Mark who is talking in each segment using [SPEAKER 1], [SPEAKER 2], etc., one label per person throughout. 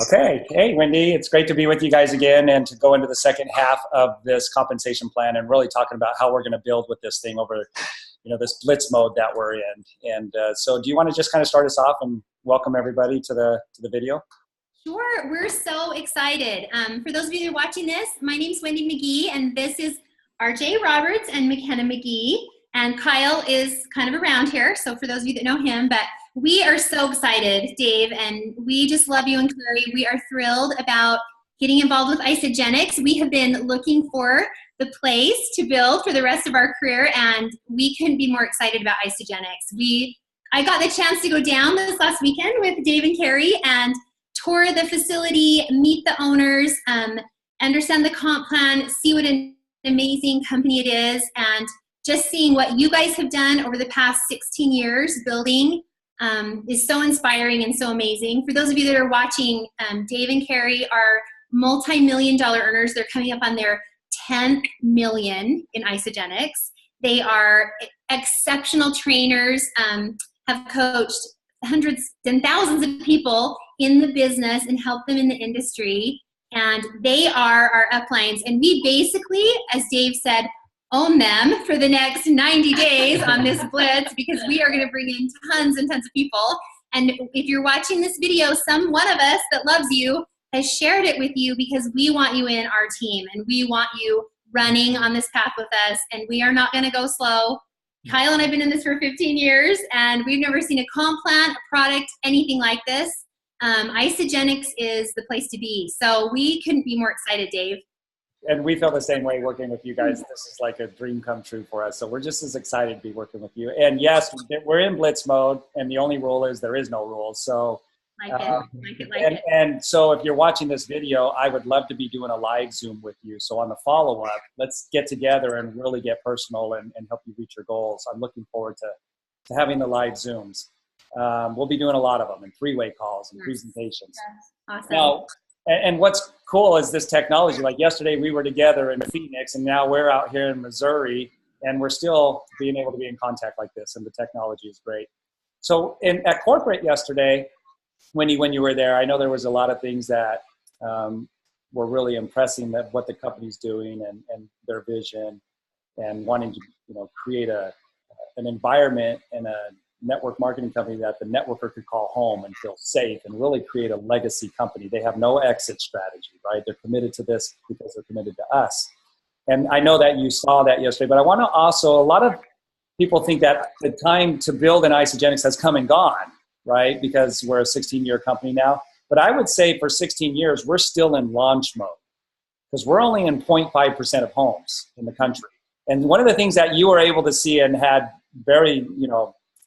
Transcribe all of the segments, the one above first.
[SPEAKER 1] Okay. Hey, Wendy, it's great to be with you guys again and to go into the second half of this compensation plan and really talking about how we're going to build with this thing over, this blitz mode that we're in. And so do you want to just kind of start us off and welcome everybody to the video?
[SPEAKER 2] Sure, we're so excited. For those of you that are watching this, my name is Wendy McGee, and this is RJ Roberts and McKenna McGee. And Kyle is kind of around here, so for those of you that know him, but we are so excited, Dave, and we just love you and Carrie. We are thrilled about getting involved with Isagenix. We have been looking for the place to build for the rest of our career, and we couldn't be more excited about Isagenix. I got the chance to go down this last weekend with Dave and Carrie and tour the facility, meet the owners, understand the comp plan, see what an amazing company it is, and just seeing what you guys have done over the past 16 years building is so inspiring and so amazing. For those of you that are watching, Dave and Carrie are multi-million-dollar earners. They're coming up on their 10th million in Isagenix. They are exceptional trainers, have coached hundreds and thousands of people in the business and helped them in the industry. And they are our uplines. And we basically, as Dave said, own them for the next 90 days on this blitz because we are going to bring in tons and tons of people. And if you're watching this video, one of us that loves you has shared it with you because we want you in our team and we want you running on this path with us. And we are not going to go slow. Kyle and I have been in this for 15 years and we've never seen a comp plan, a product, anything like this. Isagenix is the place to be. So we couldn't be more excited, Dave.
[SPEAKER 1] And we feel the same way working with you guys. This is like a dream come true for us. So we're just as excited to be working with you. And yes, we're in blitz mode and the only rule is there is no rule. So and so if you're watching this video, I would love to be doing a live Zoom with you. So on the follow-up, let's get together and really get personal and help you reach your goals. I'm looking forward to having the live Zooms. We'll be doing a lot of them and three-way calls and presentations.
[SPEAKER 2] Yes. Awesome.
[SPEAKER 1] Now, and what's cool is this technology. Like yesterday we were together in Phoenix and now we're out here in Missouri and we're still being able to be in contact like this and the technology is great. So at corporate yesterday, when you were there, I know there was a lot of things that were really impressing that what the company's doing and their vision and wanting to create an environment and a network marketing company that the networker could call home and feel safe and really create a legacy company. They have no exit strategy, right? They're committed to this because they're committed to us. And I know that you saw that yesterday, but I want to also, a lot of people think that the time to build an Isagenix has come and gone, right? Because we're a 16-year company now. But I would say for 16 years, we're still in launch mode because we're only in 0.5% of homes in the country. And one of the things that you were able to see and had very,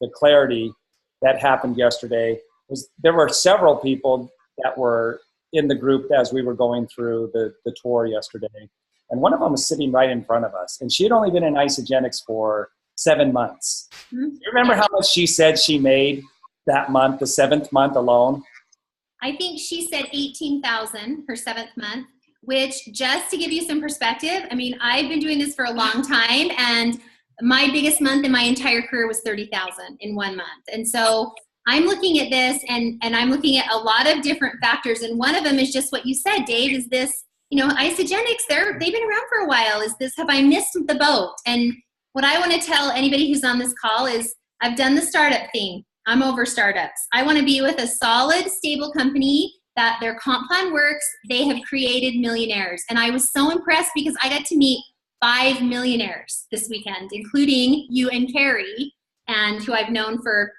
[SPEAKER 1] the clarity that happened yesterday was there were several people that were in the group as we were going through the tour yesterday. And one of them was sitting right in front of us. And she had only been in Isagenix for 7 months. Mm-hmm. Do you remember how much she said she made that month, the 7th month alone?
[SPEAKER 2] I think she said 18,000 her 7th month, which just to give you some perspective, I mean, I've been doing this for a long time and my biggest month in my entire career was 30,000 in 1 month. And so I'm looking at this and I'm looking at a lot of different factors. And one of them is just what you said, Dave, is this, Isagenix, they've been around for a while. Is this, have I missed the boat? And what I want to tell anybody who's on this call is I've done the startup thing. I'm over startups. I want to be with a solid, stable company that their comp plan works. They have created millionaires. And I was so impressed because I got to meet 5 millionaires this weekend, including you and Carrie, and who I've known for,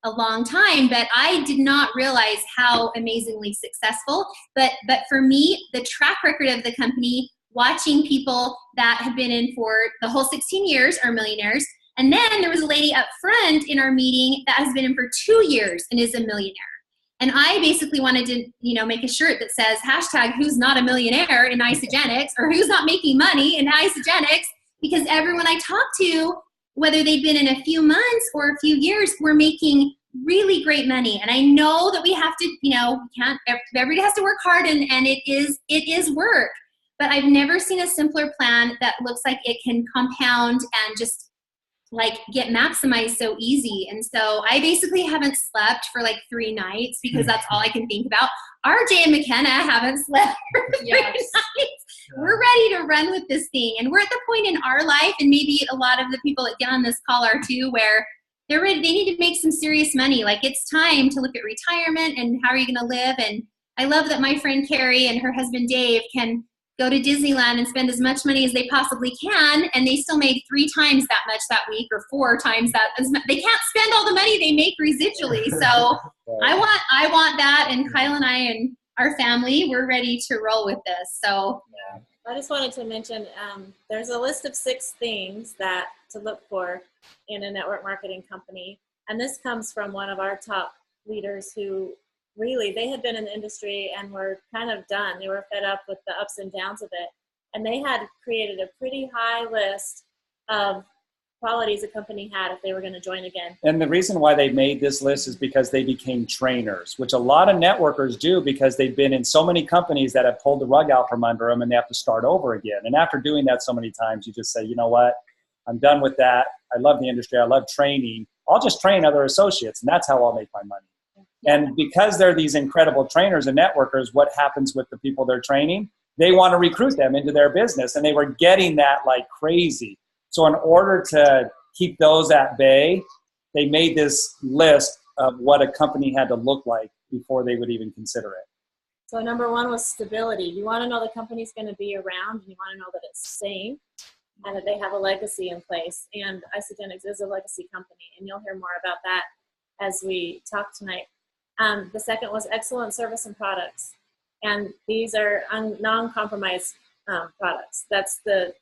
[SPEAKER 2] a long time, but I did not realize how amazingly successful. But for me, the track record of the company, watching people that have been in for the whole 16 years are millionaires. And then there was a lady up front in our meeting that has been in for 2 years and is a millionaire. And I basically wanted to, make a shirt that says hashtag who's not a millionaire in Isagenix or who's not making money in Isagenix, because everyone I talk to, whether they've been in a few months or a few years, we're making really great money. And I know that we have to, everybody has to work hard and it is work, but I've never seen a simpler plan that looks like it can compound and just like get maximized so easy. And so I basically haven't slept for like 3 nights because that's all I can think about. RJ and McKenna haven't slept for 3 nights. We're ready to run with this thing. And we're at the point in our life, and maybe a lot of the people that get on this call are too, where they're ready, they need to make some serious money. Like it's time to look at retirement and how are you going to live. And I love that my friend Carrie and her husband Dave can go to Disneyland and spend as much money as they possibly can, and they still made 3 times that much that week, or 4 times that. They can't spend all the money they make residually. So I want that, and Kyle and I and our family, we're ready to roll with this. So
[SPEAKER 3] I just wanted to mention there's a list of 6 things that to look for in a network marketing company, and this comes from one of our top leaders who really, they had been in the industry and were kind of done. They were fed up with the ups and downs of it. And they had created a pretty high list of qualities a company had if they were going to join again.
[SPEAKER 1] And the reason why they made this list is because they became trainers, which a lot of networkers do because they've been in so many companies that have pulled the rug out from under them and they have to start over again. And after doing that so many times, you just say, you know what, I'm done with that. I love the industry. I love training. I'll just train other associates, and that's how I'll make my money. And because they're these incredible trainers and networkers, what happens with the people they're training? They want to recruit them into their business, and they were getting that like crazy. So in order to keep those at bay, they made this list of what a company had to look like before they would even consider it.
[SPEAKER 3] So number 1 was stability. You want to know the company's going to be around, and you want to know that it's sane and that they have a legacy in place. And Isagenix is a legacy company, and you'll hear more about that as we talk tonight. The second was excellent service and products. And these are non-compromised products. That's the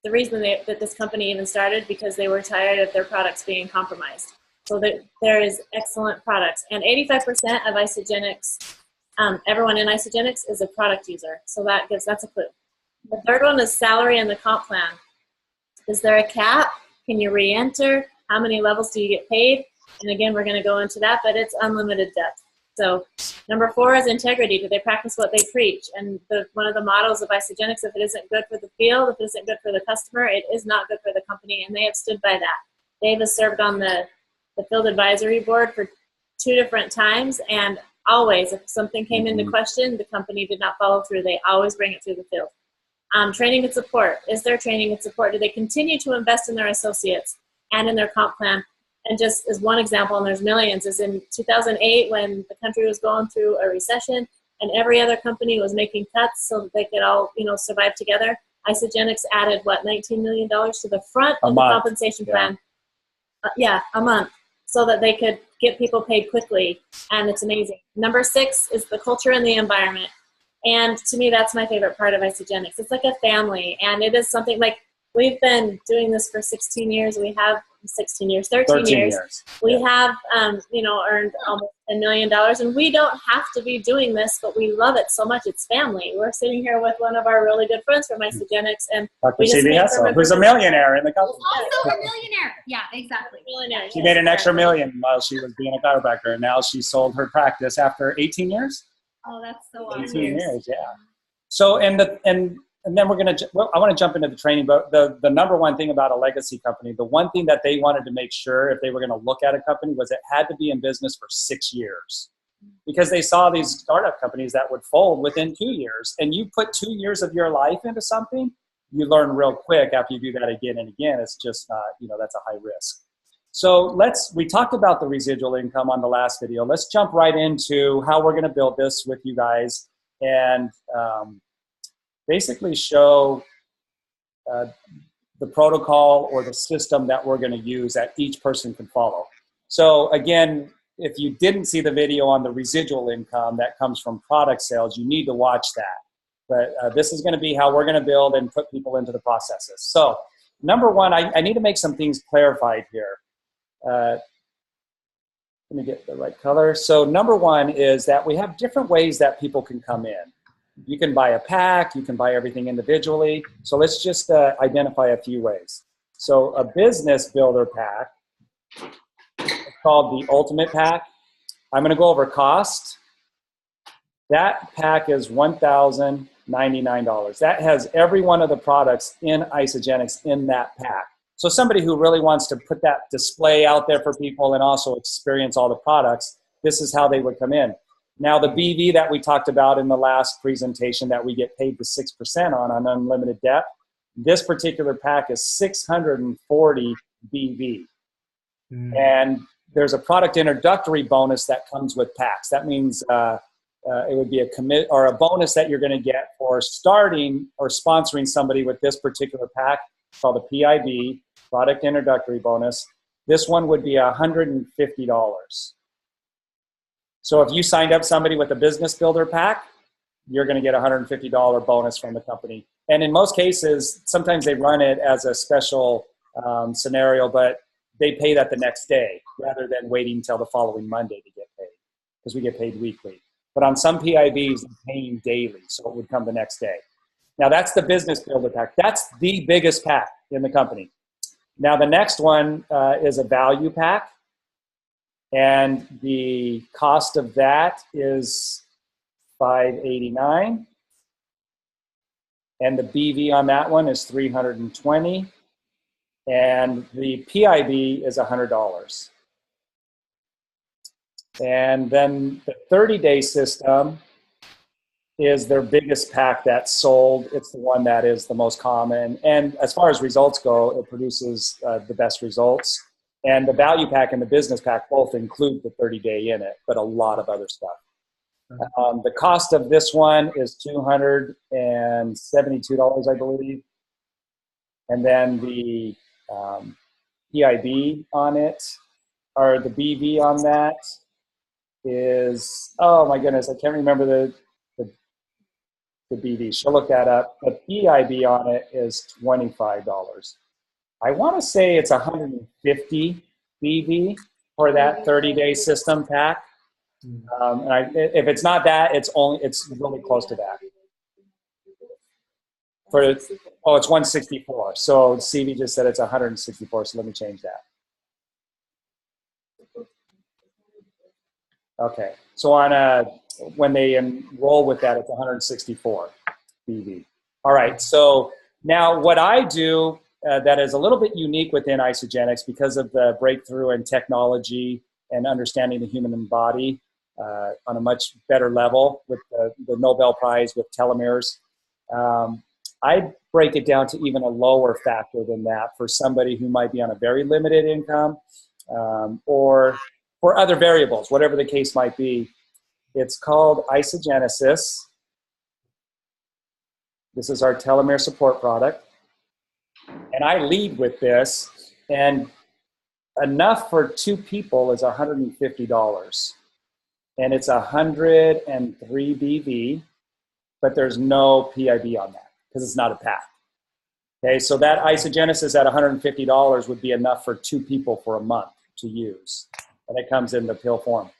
[SPEAKER 3] reason that this company even started, because they were tired of their products being compromised. So that there is excellent products. And 85% of Isagenix, everyone in Isagenix is a product user. So that's a clue. The third one is salary and the comp plan. Is there a cap? Can you re-enter? How many levels do you get paid? And again, we're going to go into that, but it's unlimited depth. So number 4 is integrity. Do they practice what they preach? And one of the mottos of Isagenix, if it isn't good for the field, if it isn't good for the customer, it is not good for the company, and they have stood by that. Dave has served on the field advisory board for 2 different times, and always, if something came into question, the company did not follow through. They always bring it through the field. Training and support. Is there training and support? Do they continue to invest in their associates and in their comp plan? And just as one example, and there's millions, is in 2008 when the country was going through a recession and every other company was making cuts so that they could all, survive together. Isagenix added, $19 million to the front of the compensation plan. A month, so that they could get people paid quickly, and it's amazing. Number 6 is the culture and the environment. And to me, that's my favorite part of Isagenix. It's like a family, and it is something like we've been doing this for 16 years. We have 13 years. We have, earned almost $10 million, and we don't have to be doing this, but we love it so much. It's family. We're sitting here with one of our really good friends from Isagenix, and
[SPEAKER 1] Dr. C.V. Hessel, who's a millionaire in the company.
[SPEAKER 2] Also a millionaire. Yeah, exactly.
[SPEAKER 1] She made an extra $1 million while she was being a chiropractor, and now she sold her practice after 18 years.
[SPEAKER 2] Oh, that's so awesome.
[SPEAKER 1] 18 years, yeah. So, and then I want to jump into the training, but the number one thing about a legacy company, the one thing that they wanted to make sure if they were going to look at a company was it had to be in business for 6 years, because they saw these startup companies that would fold within 2 years. And you put 2 years of your life into something, you learn real quick after you do that again and again. It's just not, that's a high risk. So we talked about the residual income on the last video. Let's jump right into how we're going to build this with you guys and basically show the protocol or the system that we're going to use that each person can follow. So again, if you didn't see the video on the residual income that comes from product sales, you need to watch that. But this is going to be how we're going to build and put people into the processes. So number 1, I need to make some things clarified here. Let me get the right color. So number 1 is that we have different ways that people can come in. You can buy a pack, you can buy everything individually. So let's just identify a few ways. So a business builder pack, it's called the Ultimate Pack. I'm going to go over cost. That pack is $1,099. That has every one of the products in Isagenix in that pack. So somebody who really wants to put that display out there for people and also experience all the products, this is how they would come in. Now, the BV that we talked about in the last presentation that we get paid the 6% on unlimited depth, this particular pack is 640 BV. And there's a product introductory bonus that comes with packs. That means it would be a commit or a bonus that you're going to get for starting or sponsoring somebody with this particular pack called a PIB, product introductory bonus. This one would be $150. So if you signed up somebody with a business builder pack, you're going to get a $150 bonus from the company. And in most cases, sometimes they run it as a special scenario, but they pay that the next day rather than waiting until the following Monday to get paid, because we get paid weekly. But on some PIBs, they're paying daily, so it would come the next day. Now, that's the business builder pack. That's the biggest pack in the company. Now, the next one is a value pack, and the cost of that is $589, and the BV on that one is $320, and the PIB is $100. And then the 30-day system is their biggest pack that's sold. It's the one that is the most common. And as far as results go, it produces the best results. And the value pack and the business pack both include the 30-day in it, but a lot of other stuff. The cost of this one is $272, I believe. And then the PIB on it, or the BV on that, is, oh my goodness, I can't remember the BV. She'll look that up. The PIB on it is $25. I want to say it's 150 BV for that 30-day system pack. If it's not that, it's really close to that. It's 164. So CV just said it's 164. So let me change that. Okay. So when they enroll with that, it's 164 BV. All right. So now what I do that is a little bit unique within Isagenix because of the breakthrough in technology and understanding the human body on a much better level with the Nobel Prize with telomeres. I break it down to even a lower factor than that for somebody who might be on a very limited income or for other variables, whatever the case might be. It's called Isagenesis. This is our telomere support product. And I lead with this, and enough for 2 people is $150. And it's 103 BV, but there's no PIB on that because it's not a pack. Okay, so that Isagenesis at $150 would be enough for 2 people for a month to use. And it comes in the pill form.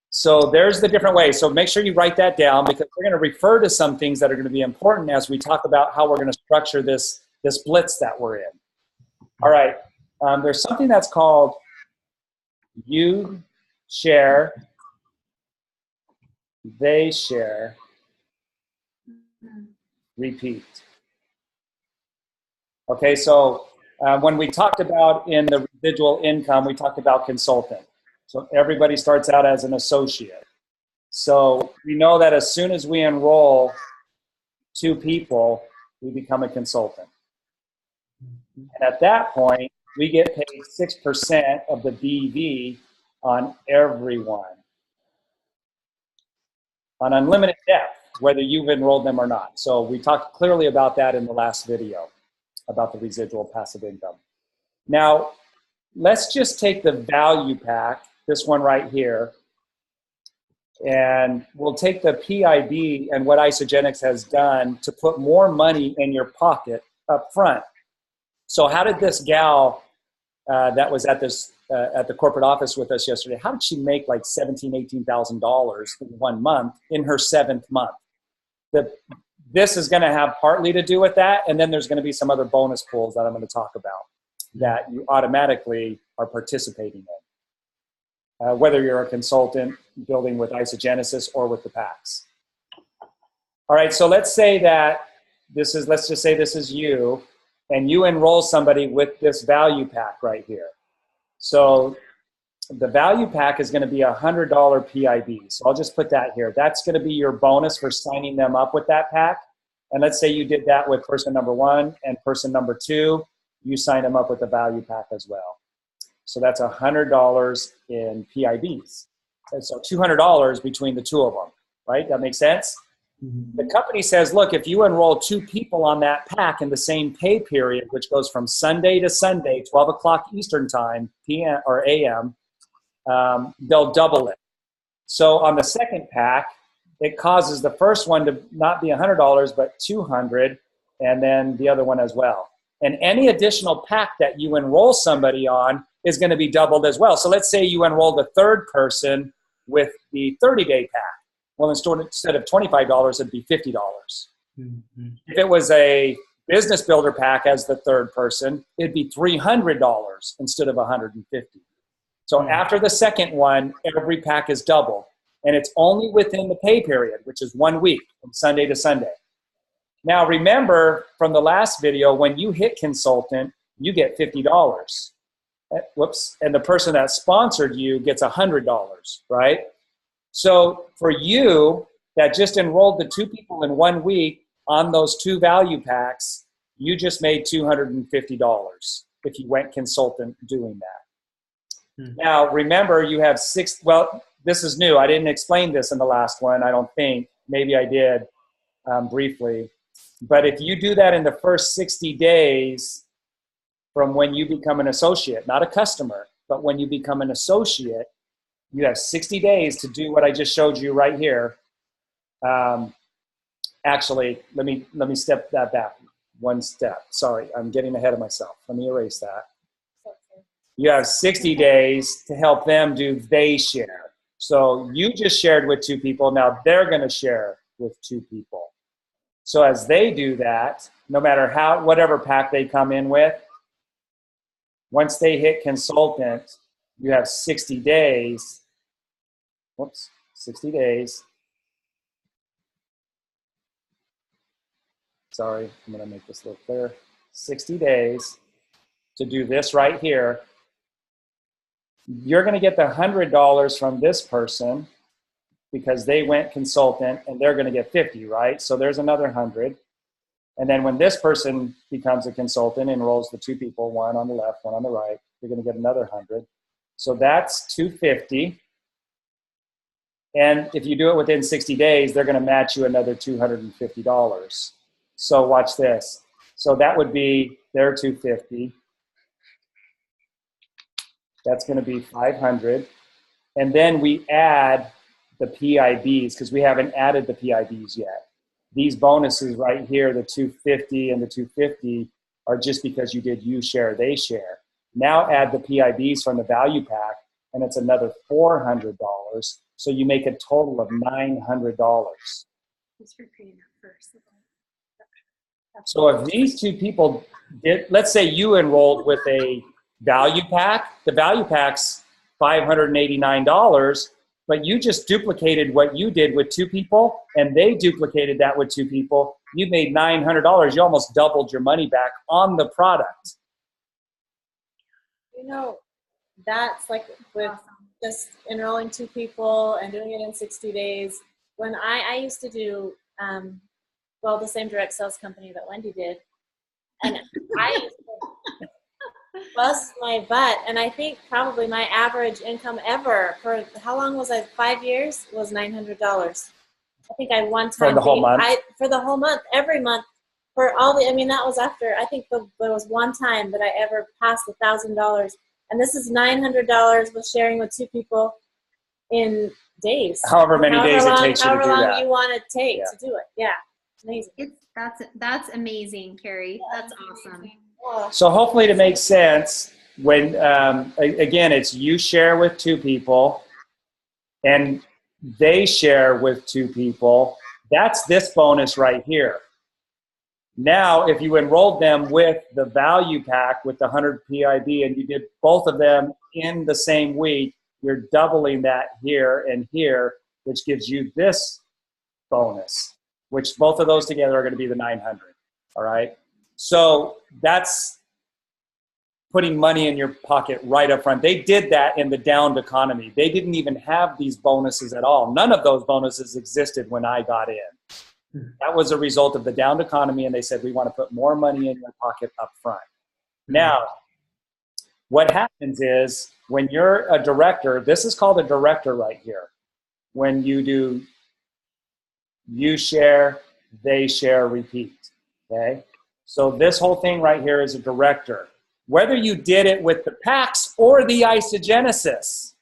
[SPEAKER 1] So there's the different ways. So make sure you write that down because we're going to refer to some things that are going to be important as we talk about how we're going to structure this blitz that we're in. All right. There's something that's called you share, they share, repeat. Okay, so when we talked about in the residual income, we talked about consultant. So everybody starts out as an associate. So we know that as soon as we enroll 2 people, we become a consultant. And at that point, we get paid 6% of the BV on everyone. On unlimited depth, whether you've enrolled them or not. So we talked clearly about that in the last video, about the residual passive income. Now, let's just take the value pack, this one right here, and we'll take the PIB and what Isagenix has done to put more money in your pocket up front. So how did this gal that was at the corporate office with us yesterday, how did she make like $17,000, $18,000 in 1 month in her 7th month? This is going to have partly to do with that, and then there's going to be some other bonus pools that I'm going to talk about that you automatically are participating in, whether you're a consultant building with Isagenesis or with the packs. All right, so let's say that let's just say this is you, and you enroll somebody with this value pack right here. So the value pack is going to be $100 PIB. So I'll just put that here. That's going to be your bonus for signing them up with that pack. And let's say you did that with person number 1 and person number 2. You signed them up with the value pack as well. So that's $100 in PIBs. And so $200 between the two of them, right? That makes sense? The company says, look, if you enroll 2 people on that pack in the same pay period, which goes from Sunday to Sunday, 12 o'clock Eastern time, PM or AM, they'll double it. So on the second pack, it causes the first one to not be $100, but $200, and then the other one as well. And any additional pack that you enroll somebody on is going to be doubled as well. So let's say you enroll the third person with the 30-day pack. Well, instead of $25, it'd be $50. Mm-hmm. If it was a business builder pack as the third person, it'd be $300 instead of $150. So after the second one, every pack is doubled. And it's only within the pay period, which is 1 week, from Sunday to Sunday. Now, remember from the last video, when you hit consultant, you get $50. Whoops. And the person that sponsored you gets $100, right? So for you that just enrolled the 2 people in 1 week on those 2 value packs, you just made $250 if you went consultant doing that. Mm-hmm. Now, remember, you have 6, well, this is new. I didn't explain this in the last one, I don't think. Maybe I did briefly. But if you do that in the first 60 days from when you become an associate, not a customer, but when you become an associate, you have 60 days to do what I just showed you right here. Actually, let me step that back 1 step. Sorry, I'm getting ahead of myself. Let me erase that. You have 60 days to help them do they share. So you just shared with 2 people. Now they're going to share with 2 people. So as they do that, no matter whatever pack they come in with, once they hit consultant, you have 60 days. Whoops, 60 days. Sorry, I'm going to make this a little clearer. 60 days to do this right here. You're going to get the $100 from this person because they went consultant, and they're going to get 50, right? So there's another 100. And then when this person becomes a consultant, enrolls the 2 people, one on the left, one on the right, you're going to get another 100. So that's 250. And if you do it within 60 days, they're going to match you another $250. So watch this. So that would be their 250. That's going to be 500. And then we add the PIBs because we haven't added the PIBs yet. These bonuses right here, the 250 and the 250, are just because you did you share, they share. Now add the PIBs from the value pack, and it's another $400. So you make a total of $900. So if these 2 people did, let's say you enrolled with a value pack, the value pack's $589, but you just duplicated what you did with 2 people, and they duplicated that with 2 people. You made $900. You almost doubled your money back on the product.
[SPEAKER 3] You know, that's like with just enrolling 2 people and doing it in 60 days. When I used to do, well, the same direct sales company that Wendy did, and I used to bust my butt, and I think probably my average income ever for how long was I? 5 years was $900. I think I one time
[SPEAKER 1] for the whole month.
[SPEAKER 3] For the whole month, every month for all the. I mean, that was after. I think there was one time that I ever passed $1,000, and this is $900 with sharing with 2 people in days.
[SPEAKER 1] However many days it takes you to do that.
[SPEAKER 3] However long you want to take to do it. Yeah, amazing.
[SPEAKER 2] That's amazing, Carrie. That's awesome.
[SPEAKER 1] So hopefully to make sense, when again, it's you share with 2 people and they share with 2 people. That's this bonus right here. Now, if you enrolled them with the value pack with the 100 PIB and you did both of them in the same week, you're doubling that here and here, which gives you this bonus, which both of those together are going to be the 900. All right. So that's putting money in your pocket right up front. They did that in the downed economy. They didn't even have these bonuses at all. None of those bonuses existed when I got in. That was a result of the downed economy, and they said, we want to put more money in your pocket up front. Now, what happens is when you're a director, this is called a director right here. When you do you share, they share, repeat, okay? So this whole thing right here is a director. Whether you did it with the PAX or the isogenesis,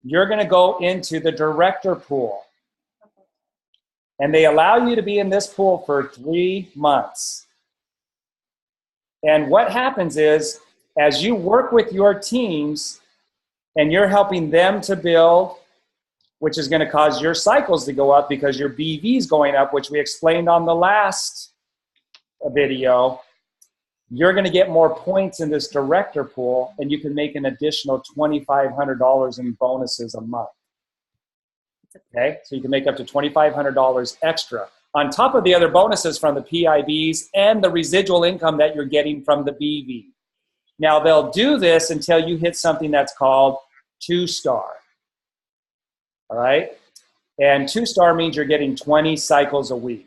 [SPEAKER 1] you're going to go into the director pool. And they allow you to be in this pool for 3 months. And what happens is, as you work with your teams and you're helping them to build, which is going to cause your cycles to go up because your BV is going up, which we explained on the last video, you're going to get more points in this director pool, and you can make an additional $2,500 in bonuses a month. Okay, so you can make up to $2,500 extra on top of the other bonuses from the PIBs and the residual income that you're getting from the BV. Now, they'll do this until you hit something that's called 2-star. All right? And 2-star means you're getting 20 cycles a week.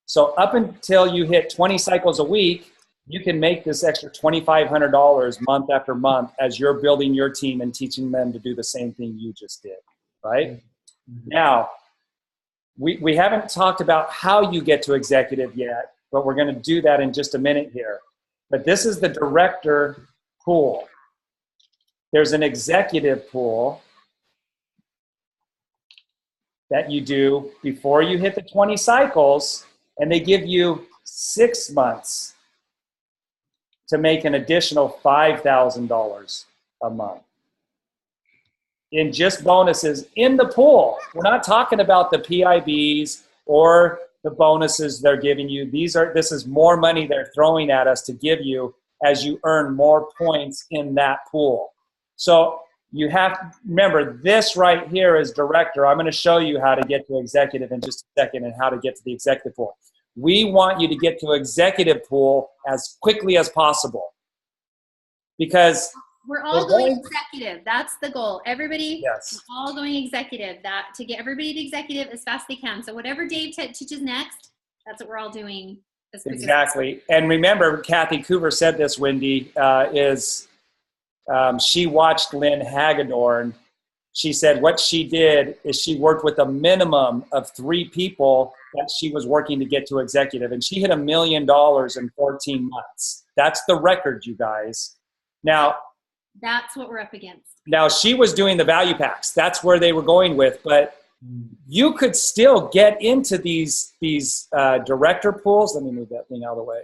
[SPEAKER 1] So up until you hit 20 cycles a week, you can make this extra $2,500 month after month as you're building your team and teaching them to do the same thing you just did, right? Mm-hmm. Now, we haven't talked about how you get to executive yet, but we're going to do that in just a minute here. But this is the director pool. There's an executive pool that you do before you hit the 20 cycles, and they give you 6 months to make an additional $5,000 a month in just bonuses in the pool. We're not talking about the PIBs or the bonuses they're giving you. This is more money they're throwing at us to give you as you earn more points in that pool. So you have to remember, this right here is director. I'm going to show you how to get to executive in just a second and how to get to the executive pool. We want you to get to executive pool as quickly as possible, because
[SPEAKER 2] we're all going executive. That's the goal. Everybody,
[SPEAKER 1] yes,
[SPEAKER 2] is all going executive. That to get everybody to executive as fast as they can. So whatever Dave teaches next, that's what we're all doing. As quick
[SPEAKER 1] exactly. And remember, Kathy Coover said this, Wendy, she watched Lynn Hagedorn. She said what she did is she worked with a minimum of 3 people that she was working to get to executive, and she hit $1 million in 14 months. That's the record, you guys. Now,
[SPEAKER 2] that's what we're up against.
[SPEAKER 1] Now, she was doing the value packs. That's where they were going with, but you could still get into these director pools. Let me move that thing out of the way.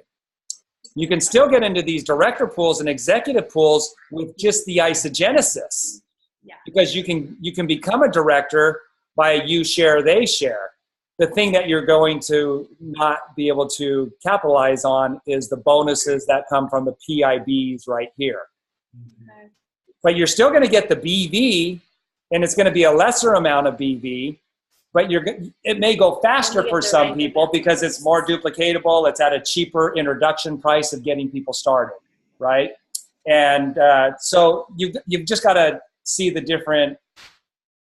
[SPEAKER 1] You can still get into these director pools and executive pools with just the isogenesis.
[SPEAKER 2] Yeah.
[SPEAKER 1] Because you can become a director by you share, they share. The thing that you're going to not be able to capitalize on is the bonuses that come from the PIBs right here. Okay. But you're still going to get the BV, and it's going to be a lesser amount of BV, but it may go faster for some people because it's more duplicatable. It's at a cheaper introduction price of getting people started, right? And so you've just got to see the different,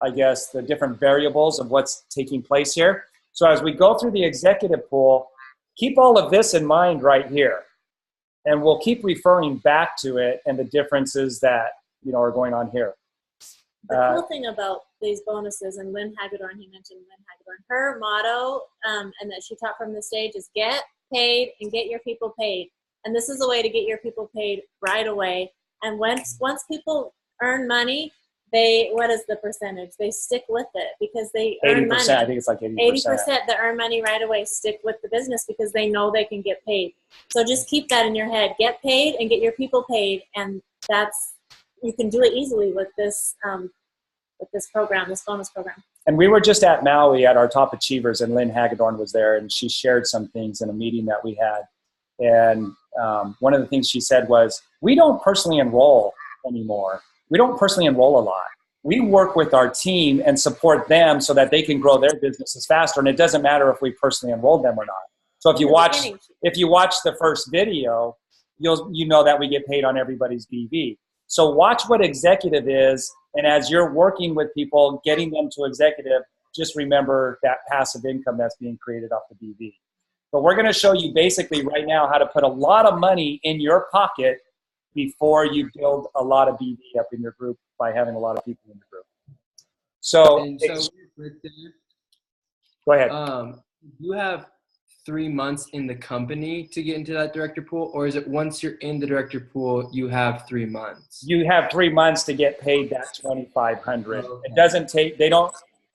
[SPEAKER 1] I guess, the different variables of what's taking place here. So as we go through the executive pool, keep all of this in mind right here. And we'll keep referring back to it and the differences that, are going on here.
[SPEAKER 3] The cool thing about these bonuses, and Lynn Hagedorn, he mentioned Lynn Hagedorn, her motto, and that she taught from the stage, is get paid and get your people paid. And this is a way to get your people paid right away. And once people earn money, what is the percentage? They stick with it because they earn money.
[SPEAKER 1] 80%, I think it's like 80%.
[SPEAKER 3] 80% that earn money right away stick with the business because they know they can get paid. So just keep that in your head. Get paid and get your people paid, and you can do it easily with this program, this bonus program.
[SPEAKER 1] And we were just at Maui at our Top Achievers, and Lynn Hagedorn was there, and she shared some things in a meeting that we had. And one of the things she said was, we don't personally enroll anymore. We don't personally enroll a lot. We work with our team and support them so that they can grow their businesses faster. And it doesn't matter if we personally enrolled them or not. So if you
[SPEAKER 3] Beginning.
[SPEAKER 1] watch the first video, you know that we get paid on everybody's BV. So watch what executive is, and as you're working with people, getting them to executive, just remember that passive income that's being created off the BV. But we're going to show you basically right now how to put a lot of money in your pocket before you build a lot of BV up in your group by having a lot of people in the group. So go ahead.
[SPEAKER 4] You have 3 months in the company to get into that director pool, or is it once you're in the director pool, you have 3 months?
[SPEAKER 1] You have 3 months to get paid that $2,500.
[SPEAKER 4] Okay.
[SPEAKER 1] It doesn't take,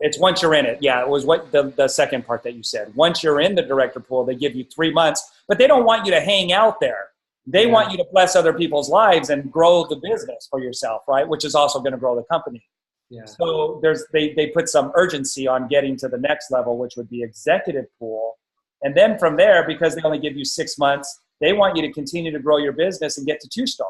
[SPEAKER 1] it's once you're in it. Yeah, it was what the second part that you said. Once you're in the director pool, they give you 3 months, but they don't want you to hang out there. They want you to bless other people's lives and grow the business for yourself, right? Which is also going to grow the company.
[SPEAKER 4] Yeah.
[SPEAKER 1] So they put some urgency on getting to the next level, which would be executive pool. And then from there, because they only give you 6 months, they want you to continue to grow your business and get to 2-star.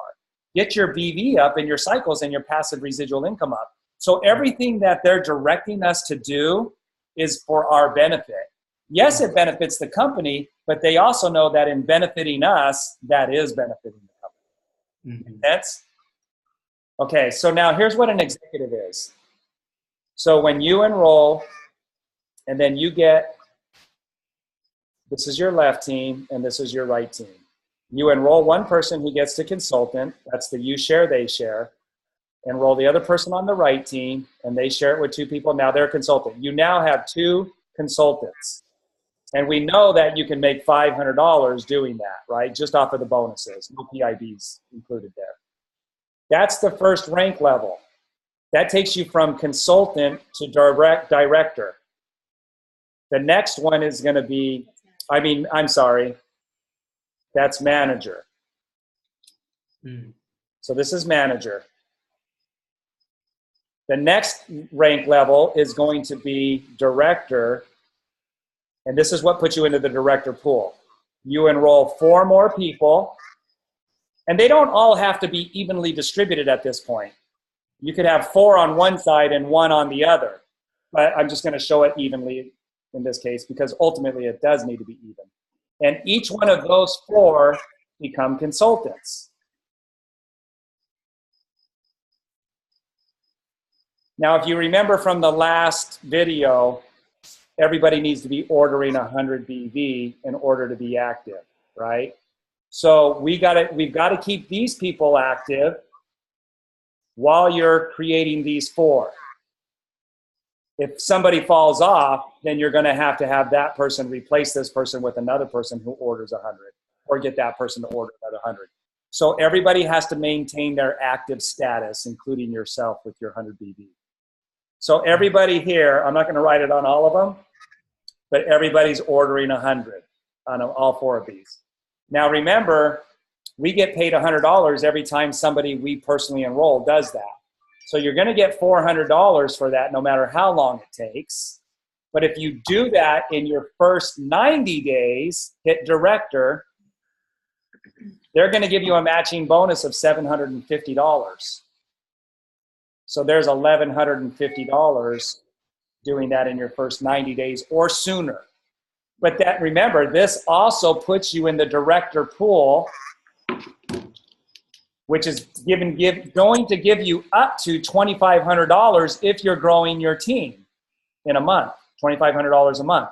[SPEAKER 1] Get your BV up and your cycles and your passive residual income up. So everything that they're directing us to do is for our benefit. Yes, it benefits the company, but they also know that in benefiting us, that is benefiting the company.
[SPEAKER 4] Mm-hmm.
[SPEAKER 1] That's okay. So now here's what an executive is. So when you enroll and then you get, this is your left team and this is your right team. You enroll one person who gets to consultant. That's the you share, they share. Enroll the other person on the right team and they share it with 2 people. Now they're consultant. You now have 2 consultants. And we know that you can make $500 doing that, right? Just off of the bonuses, no PIBs included there. That's the first rank level. That takes you from consultant to director. The next one is going to be, that's manager. So this is manager. The next rank level is going to be director. And this is what puts you into the director pool. You enroll 4 more people, and they don't all have to be evenly distributed at this point. You could have 4 on one side and 1 on the other, but I'm just going to show it evenly in this case because ultimately it does need to be even. And each one of those 4 become consultants. Now, if you remember from the last video, everybody needs to be ordering 100 BV in order to be active, right? So we've got to keep these people active while you're creating these 4. If somebody falls off, then you're going to have that person replace this person with another person who orders 100 or get that person to order another 100. So everybody has to maintain their active status, including yourself with your 100 BV. So everybody here, I'm not going to write it on all of them, but everybody's ordering 100 on all 4 of these. Now remember, we get paid $100 every time somebody we personally enroll does that. So you're going to get $400 for that no matter how long it takes. But if you do that in your first 90 days, hit director, they're going to give you a matching bonus of $750. So there's $1,150 doing that in your first 90 days or sooner. But that, remember, this also puts you in the director pool, which is going to give you up to $2,500 if you're growing your team in a month, $2,500 a month.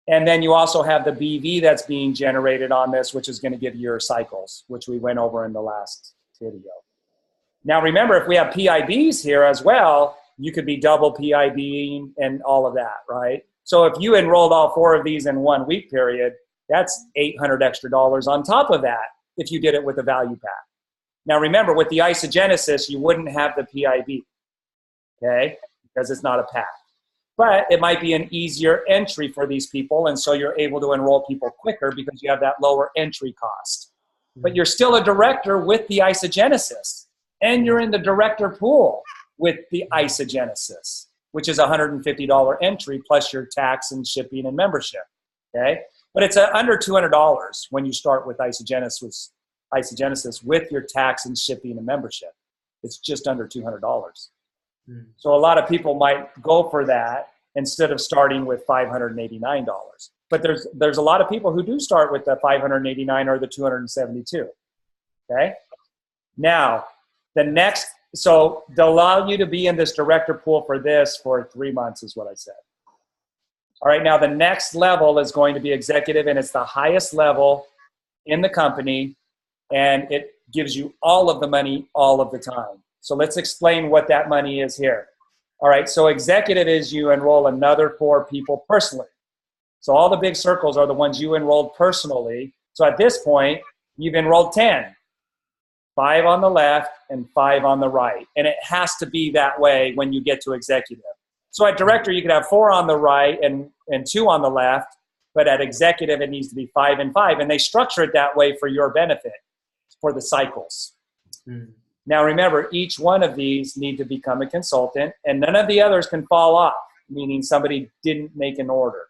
[SPEAKER 1] And then you also have the BV that's being generated on this, which is going to give you your cycles, which we went over in the last video. Now remember, if we have PIBs here as well, you could be double PIBing and all of that, right? So if you enrolled all 4 of these in 1 week period, that's $800 extra on top of that if you did it with a value pack. Now remember, with the isogenesis, you wouldn't have the PIB, okay? Because it's not a pack. But it might be an easier entry for these people, and so you're able to enroll people quicker because you have that lower entry cost. But you're still a director with the isogenesis, and you're in the director pool with the isogenesis, which is $150 entry plus your tax and shipping and membership, okay? But it's under $200 when you start with isogenesis with your tax and shipping and membership. It's just under $200. So a lot of people might go for that instead of starting with $589. But there's a lot of people who do start with the 589 or the 272. Okay. Now, so they'll allow you to be in this director pool for 3 months is what I said. All right, now the next level is going to be executive, and it's the highest level in the company, and it gives you all of the money all of the time. So let's explain what that money is here. All right, so executive is you enroll another 4 people personally. So all the big circles are the ones you enrolled personally. So at this point, you've enrolled 10. 5 on the left and 5 on the right. And it has to be that way when you get to executive. So at director, you could have 4 on the right and 2 on the left, but at executive, it needs to be 5 and 5. And they structure it that way for your benefit, for the cycles. Now remember, each one of these need to become a consultant, and none of the others can fall off, meaning somebody didn't make an order.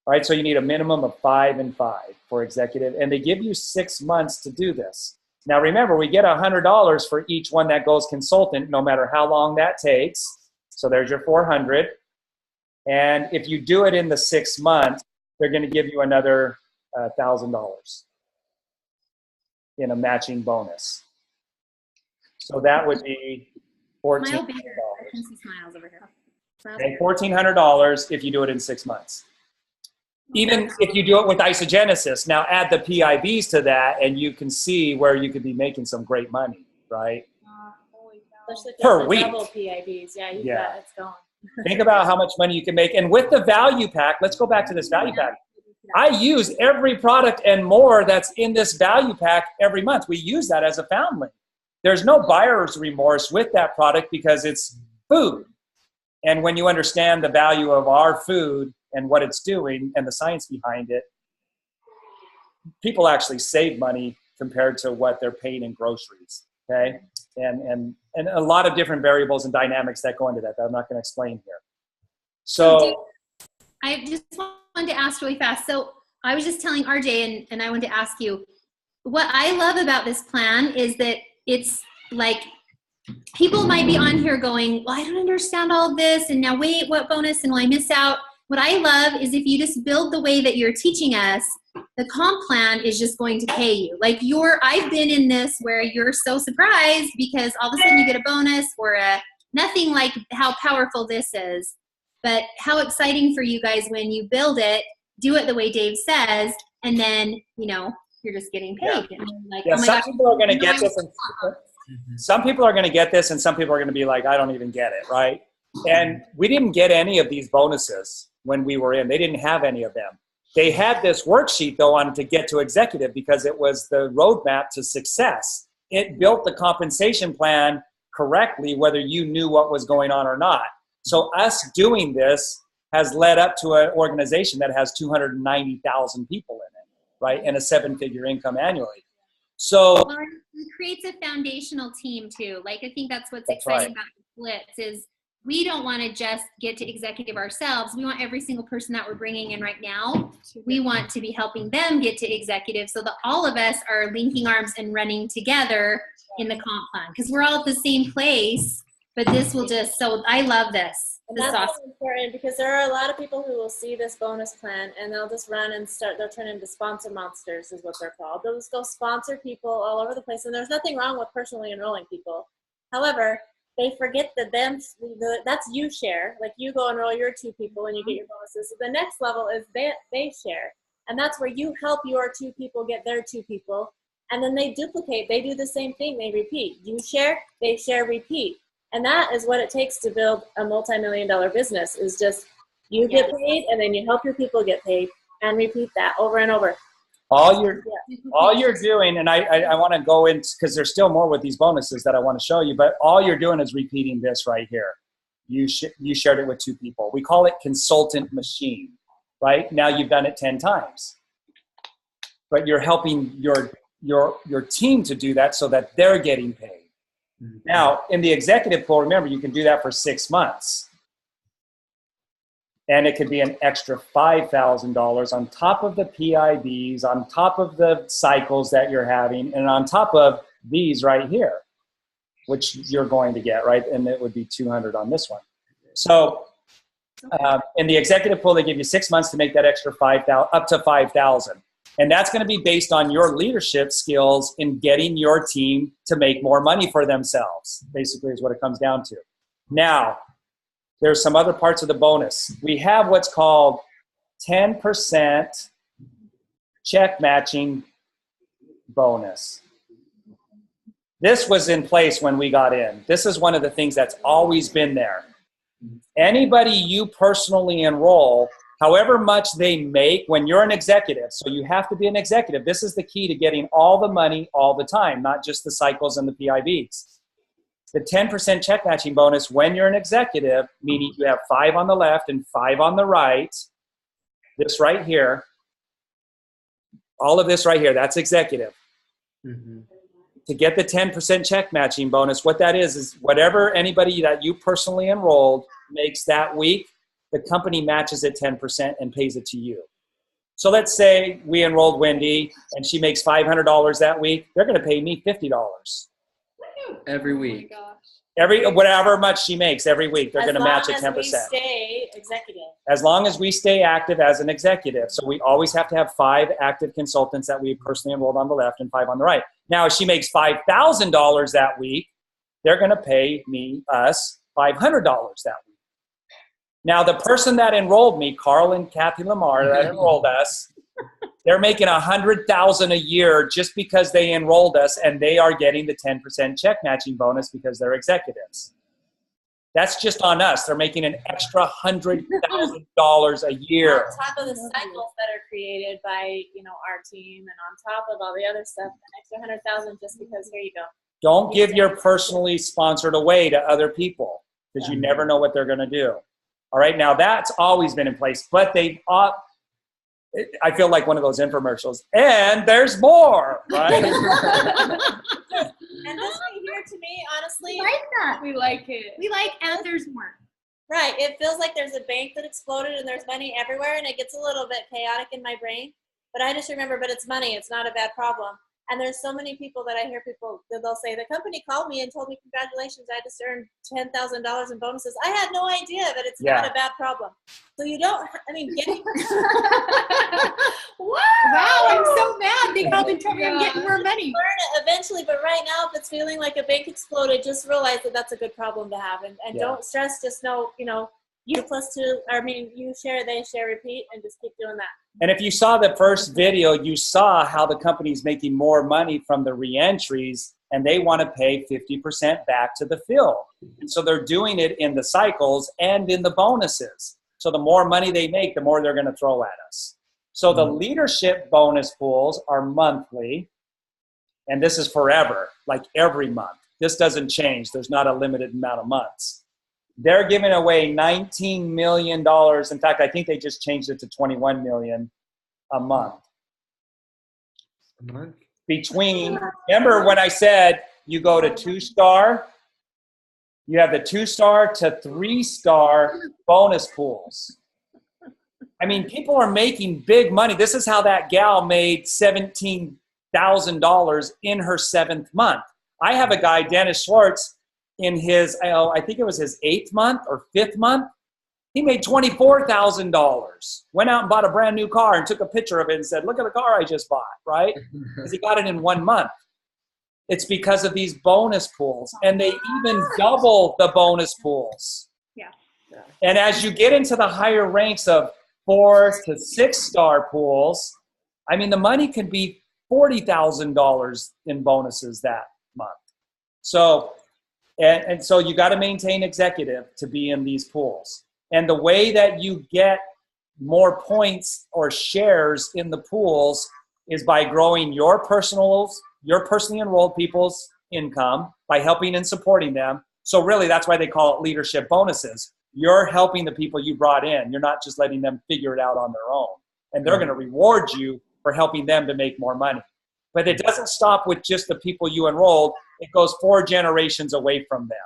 [SPEAKER 1] All right, so you need a minimum of 5 and 5 for executive, and they give you 6 months to do this. Now remember, we get $100 for each one that goes consultant, no matter how long that takes. So there's your $400. And if you do it in the 6 months, they're going to give you another $1,000 in a matching bonus. So that would be $1,400.
[SPEAKER 2] Smiles over here.
[SPEAKER 1] Okay, $1,400 if you do it in 6 months. Even if you do it with isogenesis, now add the PIBs to that, and you can see where you could be making some great money, right? Per week.
[SPEAKER 3] Double PIBs, yeah, it's going.
[SPEAKER 1] Think about how much money you can make. And with the value pack, let's go back to this value pack. I use every product and more that's in this value pack every month. We use that as a family. There's no buyer's remorse with that product because it's food. And when you understand the value of our food and what it's doing and the science behind it, people actually save money compared to what they're paying in groceries, okay? And a lot of different variables and dynamics that go into that I'm not going to explain here. So
[SPEAKER 2] I just wanted to ask really fast. So I was just telling RJ, and I wanted to ask you, what I love about this plan is that it's like, people might be on here going, well, I don't understand all of this, and now wait, what bonus, and will I miss out? What I love is if you just build the way that you're teaching us, the comp plan is just going to pay you. Like I've been in this where you're so surprised because all of a sudden you get a bonus or nothing like how powerful this is. But how exciting for you guys when you build it, do it the way Dave says, and then, you're just getting paid.
[SPEAKER 1] Yeah.
[SPEAKER 2] Like,
[SPEAKER 1] yeah,
[SPEAKER 2] oh my
[SPEAKER 1] some
[SPEAKER 2] gosh,
[SPEAKER 1] people are going to get this. Some people are going to get this, and some people are going to be like, I don't even get it, right? And we didn't get any of these bonuses when we were in. They didn't have any of them. They had this worksheet, though, on to get to executive because it was the roadmap to success. It built the compensation plan correctly, whether you knew what was going on or not. So us doing this has led up to an organization that has 290,000 people in it, right? And a 7-figure income annually. So
[SPEAKER 2] well, it creates a foundational team too. Like, I think that's what's exciting about the splits is we don't want to just get to executive ourselves. We want every single person that we're bringing in right now, we want to be helping them get to executive so that all of us are linking arms and running together in the comp plan because we're all at the same place, but this will just, so I love this.
[SPEAKER 3] And that's awesome. Important because there are a lot of people who will see this bonus plan and they'll just run and they'll turn into sponsor monsters is what they're called. They'll just go sponsor people all over the place. And there's nothing wrong with personally enrolling people. However, they forget that that's you share. Like you go enroll your 2 people and you get your bonuses. So the next level is they share. And that's where you help your 2 people get their 2 people. And then they duplicate. They do the same thing. They repeat. You share, they share, repeat. And that is what it takes to build a multi-million-dollar business is just you get paid and then you help your people get paid and repeat that over and over.
[SPEAKER 1] All you're doing, and I want to go in because there's still more with these bonuses that I want to show you, but all you're doing is repeating this right here. You shared it with 2 people. We call it consultant machine, right? Now you've done it 10 times. But you're helping your team to do that so that they're getting paid. Now, in the executive pool, remember, you can do that for 6 months. And it could be an extra $5,000 on top of the PIBs, on top of the cycles that you're having, and on top of these right here, which you're going to get, right? And it would be $200 on this one. So in the executive pool, they give you 6 months to make that extra 5,000, up to 5,000. And that's going to be based on your leadership skills in getting your team to make more money for themselves, basically is what it comes down to. Now, there's some other parts of the bonus. We have what's called 10% check matching bonus. This was in place when we got in. This is one of the things that's always been there. Anybody you personally enroll, however much they make when you're an executive, so you have to be an executive. This is the key to getting all the money all the time, not just the cycles and the PIVs. The 10% check matching bonus when you're an executive, meaning you have 5 on the left and 5 on the right, this right here, all of this right here, that's executive. Mm-hmm. To get the 10% check matching bonus, what that is whatever anybody that you personally enrolled makes that week, the company matches it 10% and pays it to you. So let's say we enrolled Wendy and she makes $500 that week. They're going to pay me $50
[SPEAKER 4] every week.
[SPEAKER 2] Oh my gosh.
[SPEAKER 1] Whatever much she makes every week, they're going to match it 10%.
[SPEAKER 3] As long as we stay executive.
[SPEAKER 1] As long as we stay active as an executive. So we always have to have 5 active consultants that we personally enrolled on the left and 5 on the right. Now, if she makes $5,000 that week, they're going to pay us $500 that week. Now, the person that enrolled me, Carl and Kathy Lamar, that enrolled us, they're making $100,000 a year just because they enrolled us, and they are getting the 10% check matching bonus because they're executives. That's just on us. They're making an extra $100,000 a year.
[SPEAKER 3] On top of the cycles that are created by, our team, and on top of all the other stuff, an extra 100,000 just because, here you go.
[SPEAKER 1] Don't give your personally sponsored away to other people because you never know what they're going to do. All right, now that's always been in place, but I feel like one of those infomercials, and there's more, right?
[SPEAKER 3] And this right here, to me, honestly,
[SPEAKER 2] We like that.
[SPEAKER 5] We like it.
[SPEAKER 2] We like, and there's more.
[SPEAKER 3] right, it feels like there's a bank that exploded and there's money everywhere, and it gets a little bit chaotic in my brain. But I just remember, but it's money. It's not a bad problem. And there's so many people that I hear they'll say, the company called me and told me, congratulations, I just earned $10,000 in bonuses. I had no idea, but it's not a bad problem. So getting.
[SPEAKER 2] Wow, I'm so mad. They called and told me I'm getting more money.
[SPEAKER 3] Learn it eventually, but right now, if it's feeling like a bank exploded, just realize that that's a good problem to have. And don't stress, just know, you plus 2, you share, they share, repeat, and just keep doing that.
[SPEAKER 1] And if you saw the first video, you saw how the company's making more money from the reentries, and they want to pay 50% back to the field. And so they're doing it in the cycles and in the bonuses. So the more money they make, the more they're going to throw at us. So the leadership bonus pools are monthly, and this is forever, like every month. This doesn't change. There's not a limited amount of months. They're giving away $19 million. In fact, I think they just changed it to $21 million a month.
[SPEAKER 4] A month?
[SPEAKER 1] Remember when I said you go to 2-star? You have the 2-star to 3-star bonus pools. I mean, people are making big money. This is how that gal made $17,000 in her 7th month. I have a guy, Dennis Schwartz, in his, I think it was his 8th month or 5th month, he made $24,000. Went out and bought a brand new car and took a picture of it and said, look at the car I just bought, right? Because he got it in 1 month. It's because of these bonus pools. And they even double the bonus pools.
[SPEAKER 2] Yeah.
[SPEAKER 1] And as you get into the higher ranks of 4 to 6-star pools, I mean, the money can be $40,000 in bonuses that month. So, and so you got to maintain executive to be in these pools. And the way that you get more points or shares in the pools is by growing your personally enrolled people's income by helping and supporting them. So really, that's why they call it leadership bonuses. You're helping the people you brought in. You're not just letting them figure it out on their own. And they're going to reward you for helping them to make more money. But it doesn't stop with just the people you enrolled. It goes 4 generations away from them.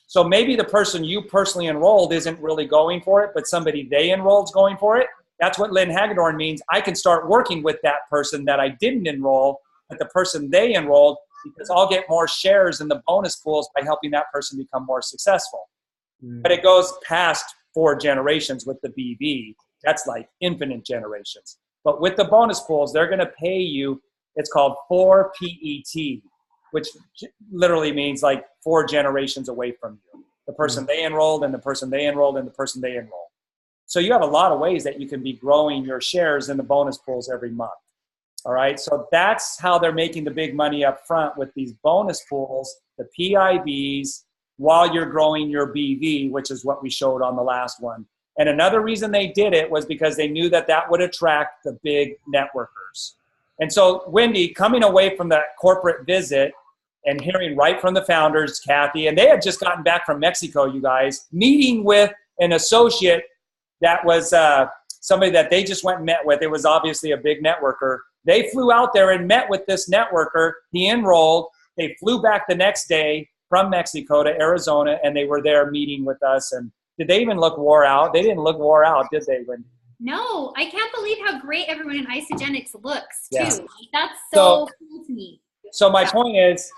[SPEAKER 1] So maybe the person you personally enrolled isn't really going for it, but somebody they enrolled is going for it. That's what Lynn Hagedorn means. I can start working with that person that I didn't enroll, but the person they enrolled, because I'll get more shares in the bonus pools by helping that person become more successful. but it goes past 4 generations with the BV. That's like infinite generations. But with the bonus pools, they're going to pay you, it's called 4 PET, which literally means like 4 generations away from you. The person they enrolled and the person they enrolled and the person they enrolled. So you have a lot of ways that you can be growing your shares in the bonus pools every month. All right, so that's how they're making the big money up front with these bonus pools, the PIBs, while you're growing your BV, which is what we showed on the last one. And another reason they did it was because they knew that that would attract the big networkers. And so, Wendy, coming away from that corporate visit and hearing right from the founders, Kathy, and they had just gotten back from Mexico, you guys, meeting with an associate that was somebody that they just went and met with. It was obviously a big networker. They flew out there and met with this networker. He enrolled. They flew back the next day from Mexico to Arizona, and they were there meeting with us. And did they even look wore out? They didn't look wore out, did they, Wendy?
[SPEAKER 2] No, I can't believe how great everyone in Isagenix looks, too.
[SPEAKER 1] Yeah.
[SPEAKER 2] That's so cool to me.
[SPEAKER 1] So my point is,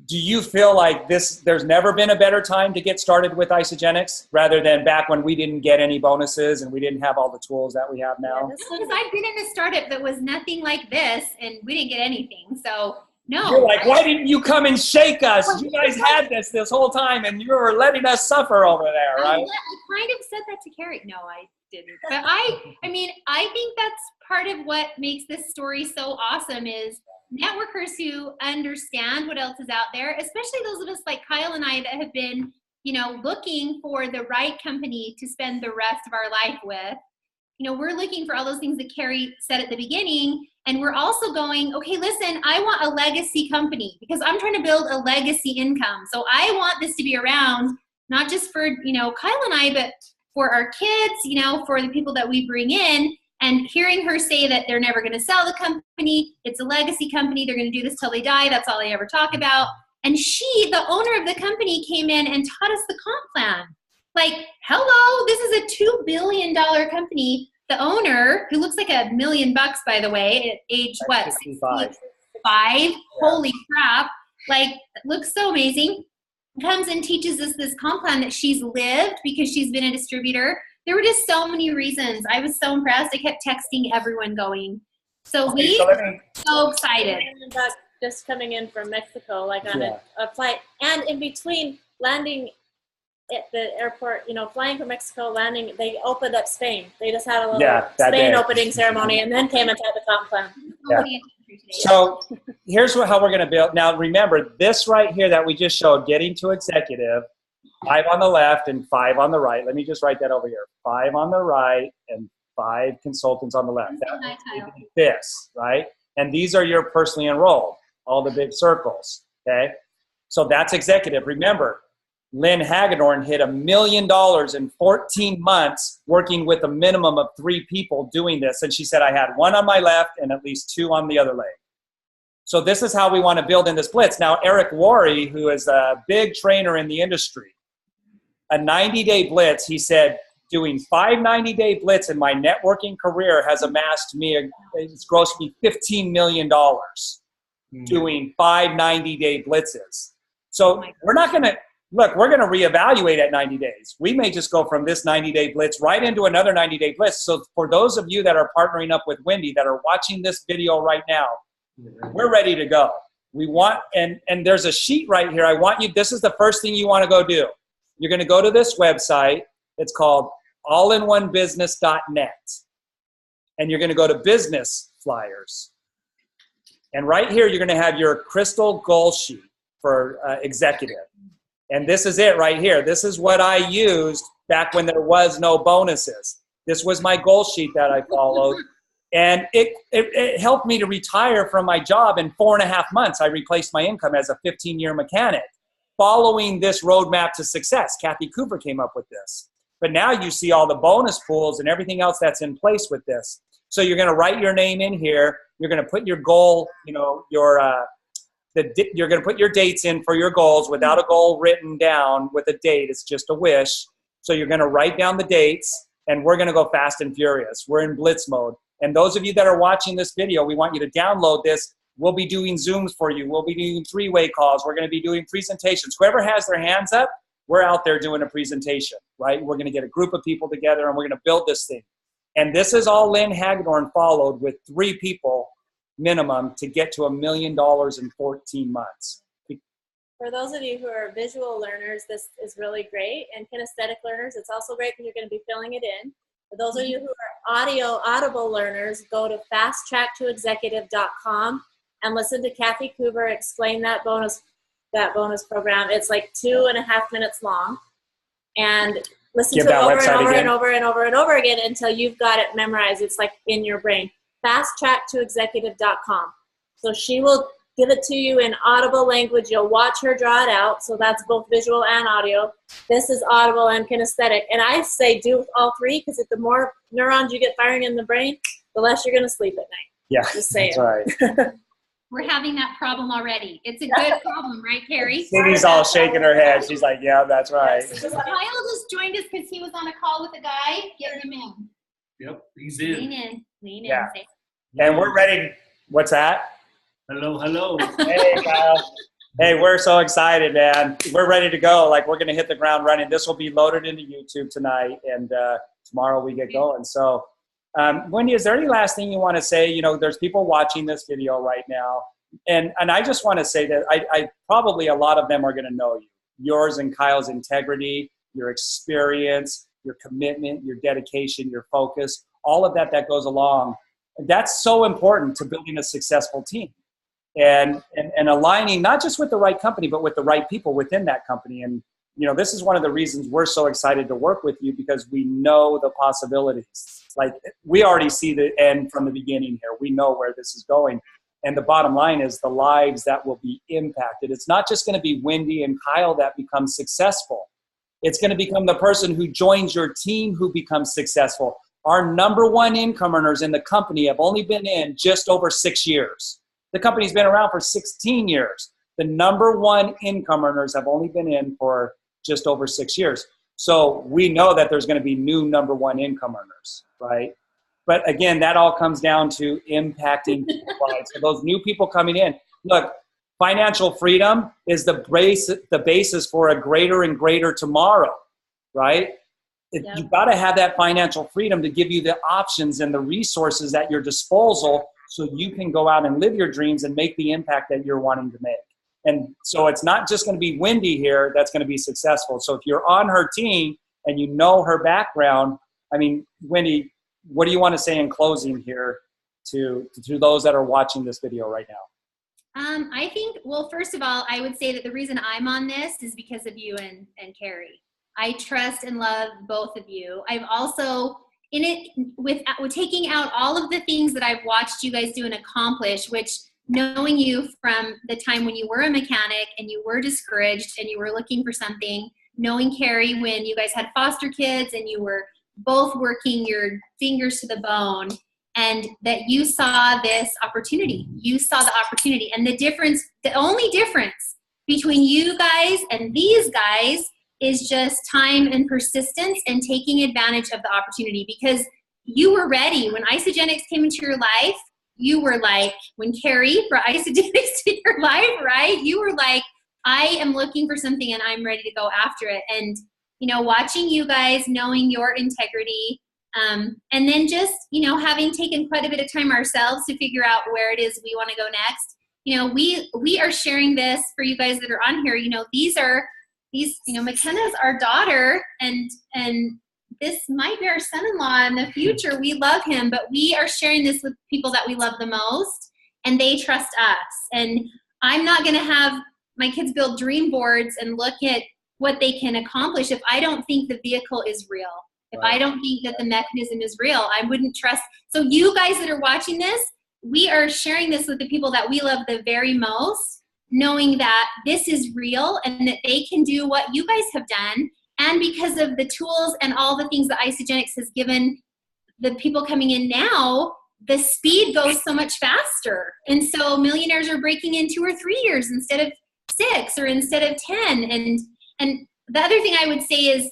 [SPEAKER 1] do you feel like there's never been a better time to get started with Isagenix rather than back when we didn't get any bonuses and we didn't have all the tools that we have now?
[SPEAKER 2] Because I've been in a startup that was nothing like this, and we didn't get anything. So, no.
[SPEAKER 1] You're like, why didn't you come and shake us? You guys had this whole time, and you were letting us suffer over there, right?
[SPEAKER 2] I kind of said that to Carrie. No, I didn't. But I mean, I think that's part of what makes this story so awesome is networkers who understand what else is out there, especially those of us like Kyle and I that have been, looking for the right company to spend the rest of our life with. We're looking for all those things that Carrie said at the beginning. And we're also going, okay, listen, I want a legacy company because I'm trying to build a legacy income. So I want this to be around, not just for, Kyle and I, but for our kids, for the people that we bring in. And hearing her say that they're never going to sell the company, it's a legacy company, they're going to do this till they die, that's all they ever talk about. And she, the owner of the company, came in and taught us the comp plan. Like, hello, this is a $2 billion company. The owner, who looks like $1 million, by the way, at age, what, 65? Yeah. Holy crap. Like, looks so amazing. Comes and teaches us this comp plan that she's lived because she's been a distributor. There were just so many reasons. I was so impressed. I kept texting everyone going. So we were so excited.
[SPEAKER 3] Just coming in from Mexico, like on a flight. And in between landing at the airport, flying from Mexico, landing, they opened up Spain. They just had a little Spain opening ceremony and then came and taught the comp plan.
[SPEAKER 1] Yeah. So here's how we're going to build. Now, remember, this right here that we just showed, getting to executive, 5 on the left and 5 on the right. Let me just write that over here. 5 on the right and 5 consultants on the left. This, right? And these are your personally enrolled, all the big circles, okay? So that's executive. Remember, Lynn Hagedorn hit $1 million in 14 months working with a minimum of 3 people doing this. And she said, I had 1 on my left and at least 2 on the other leg. So this is how we want to build in this blitz. Now, Eric Worre, who is a big trainer in the industry, a 90-day blitz, he said, doing 5 90-day blitz in my networking career has amassed me, it's grossed me $15 million doing 5 90-day blitzes. So we're not going to, look, we're going to reevaluate at 90 days. We may just go from this 90-day blitz right into another 90-day blitz. So for those of you that are partnering up with Wendy that are watching this video right now, we're ready to go. We want, and there's a sheet right here. I want you, this is the first thing you want to go do. You're going to go to this website. It's called allinonebusiness.net. And you're going to go to business flyers. And right here, you're going to have your crystal goal sheet for executive. And this is it right here. This is what I used back when there was no bonuses. This was my goal sheet that I followed. And it helped me to retire from my job in 4.5 months. I replaced my income as a 15-year mechanic. Following this roadmap to success, Kathy Cooper came up with this. But now you see all the bonus pools and everything else that's in place with this. So you're going to write your name in here. You're going to put your goal, you're going to put your dates in for your goals without a goal written down with a date. It's just a wish. So you're going to write down the dates, and we're going to go fast and furious. We're in blitz mode. And those of you that are watching this video, we want you to download this. We'll be doing Zooms for you. We'll be doing 3-way calls. We're going to be doing presentations. Whoever has their hands up, we're out there doing a presentation, right? We're going to get a group of people together and we're going to build this thing. And this is all Lynn Hagedorn followed with 3 people minimum to get to $1 million in 14 months.
[SPEAKER 3] For those of you who are visual learners, this is really great. And kinesthetic learners, it's also great because you're going to be filling it in. For those of you who are audible learners, go to fasttracktoexecutive.com and listen to Kathy Coover explain that bonus program. It's like 2.5 minutes long. And listen to it over and over and over and over and over again until you've got it memorized. It's like in your brain. Fasttracktoexecutive.com. So she will give it to you in audible language. You'll watch her draw it out. So that's both visual and audio. This is audible and kinesthetic. And I say do all 3 because the more neurons you get firing in the brain, the less you're going to sleep at night.
[SPEAKER 1] Yeah,
[SPEAKER 3] just saying.
[SPEAKER 1] That's right.
[SPEAKER 2] We're having that problem already. It's a good problem, right, Carrie?
[SPEAKER 1] Cindy's all shaking her head. She's like, yeah, that's right.
[SPEAKER 2] Kyle just joined us because he was on a call with a guy. Get him in.
[SPEAKER 5] Yep, he's in.
[SPEAKER 2] Lean in.
[SPEAKER 1] Yeah. And we're ready. What's that?
[SPEAKER 5] Hello, hello.
[SPEAKER 1] Hey, Kyle. Hey, we're so excited, man. We're ready to go. Like, we're going to hit the ground running. This will be loaded into YouTube tonight, and tomorrow we get going. So, Wendy, is there any last thing you want to say? You know, there's people watching this video right now, and I just want to say that I probably a lot of them are going to know you. Yours and Kyle's integrity, your experience, your commitment, your dedication, your focus, all of that goes along. That's so important to building a successful team and aligning not just with the right company, but with the right people within that company. And, you know, this is one of the reasons we're so excited to work with you because we know the possibilities. Like, we already see the end from the beginning here. We know where this is going. And the bottom line is the lives that will be impacted. It's not just going to be Wendy and Kyle that become successful. It's going to become the person who joins your team who becomes successful. Our #1 income earners in the company have only been in just over 6 years. The company's been around for 16 years. The #1 income earners have only been in for just over 6 years. So we know that there's going to be new #1 income earners, right? But again, that all comes down to impacting people's lives. So those new people coming in, look, financial freedom is the basis for a greater and greater tomorrow, right? You've got to have that financial freedom to give you the options and the resources at your disposal so you can go out and live your dreams and make the impact that you're wanting to make. And so it's not just going to be Wendy here that's going to be successful. So if you're on her team and you know her background, I mean, Wendy, what do you want to say in closing here to those that are watching this video right now?
[SPEAKER 2] I think, well, first of all, I would say that the reason I'm on this is because of you and Carrie. I trust and love both of you. I've also, in it, with taking out all of the things that I've watched you guys do and accomplish, which knowing you from the time when you were a mechanic and you were discouraged and you were looking for something, knowing Carrie when you guys had foster kids and you were both working your fingers to the bone, and that you saw this opportunity. You saw the opportunity. And the difference, the only difference between you guys and these guys is just time and persistence and taking advantage of the opportunity, because you were ready. When Isagenix came into your life, you were like, when Carrie brought Isagenix to your life, right? You were like, I am looking for something and I'm ready to go after it. And, you know, watching you guys, knowing your integrity, and then just, you know, having taken quite a bit of time ourselves to figure out where it is we want to go next. You know, we are sharing this for you guys that are on here. You know, these, you know, McKenna's our daughter, and this might be our son-in-law in the future. We love him, but we are sharing this with people that we love the most, and they trust us. And I'm not going to have my kids build dream boards and look at what they can accomplish if I don't think the vehicle is real. If I don't think that the mechanism is real, I wouldn't trust. So you guys that are watching this, we are sharing this with the people that we love the very most, knowing that this is real and that they can do what you guys have done. And because of the tools and all the things that Isagenix has given the people coming in now, the speed goes so much faster. And so millionaires are breaking in 2 or 3 years instead of 6 or instead of 10. And the other thing I would say is